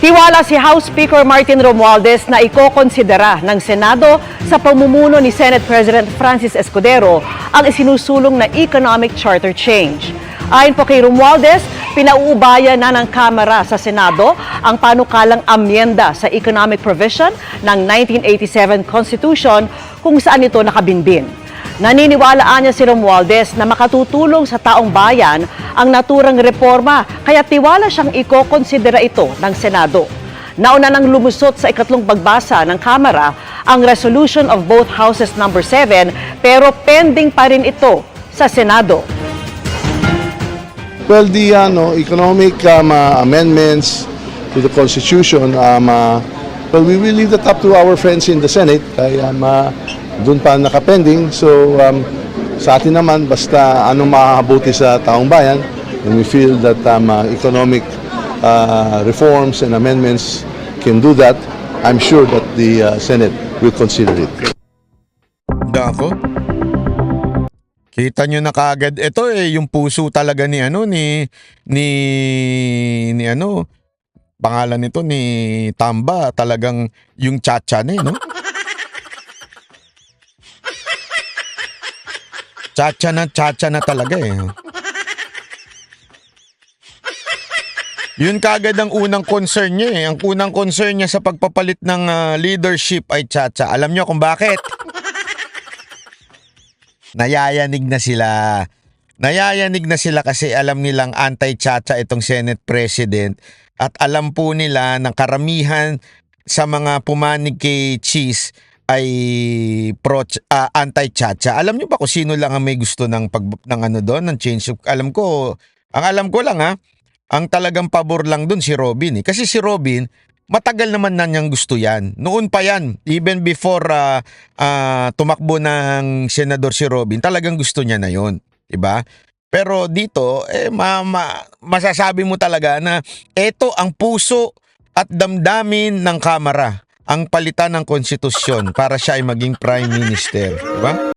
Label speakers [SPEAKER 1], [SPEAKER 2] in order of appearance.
[SPEAKER 1] Tiwala si House Speaker Martin Romualdez na ikokonsidera ng Senado sa pamumuno ni Senate President Francis Escudero ang isinusulong na economic charter change. Ayon po kay Romualdez, pinauubaya na ng Kamara sa Senado ang panukalang amyenda sa economic provision ng 1987 Constitution kung saan ito nakabinbin. Naniniwalaan niya si Romualdez na makatutulong sa taong bayan ang naturang reforma, kaya tiwala siyang ikokonsidera ito ng Senado. Nauna nang lumusot sa ikatlong pagbasa ng Kamara ang resolution of both houses number 7 pero pending pa rin ito sa Senado.
[SPEAKER 2] Well, the economic amendments to the Constitution, well, we will leave that up to our friends in the Senate. Doon pa nakapending. So, sa atin naman, basta anong makakabuti sa taong bayan, and we feel that economic reforms and amendments can do that, I'm sure that the Senate will consider it.
[SPEAKER 3] Dako. Kita nyo na kaagad ito yung puso talaga ni pangalan nito ni Tamba, talagang yung chacha no? Chacha na talaga Yun kagad ang unang concern niya Ang unang concern niya sa pagpapalit ng leadership ay chacha. Alam niyo kung bakit? Nayayanig na sila kasi alam nilang anti-chacha itong Senate President at alam po nila ng karamihan sa mga pumanig kay Cheese ay anti-chacha. Alam niyo ba kung sino lang ang may gusto ng ng change of, alam ko lang ang talagang pabor lang doon si Robin Kasi si Robin, matagal naman na niyang gusto yan. Noon pa yan, even before tumakbo ng senador si Robin, talagang gusto niya na yon, 'di ba? Pero dito, masasabi mo talaga na ito ang puso at damdamin ng Kamara, ang palitan ng konstitusyon para siya ay maging Prime Minister, 'di ba?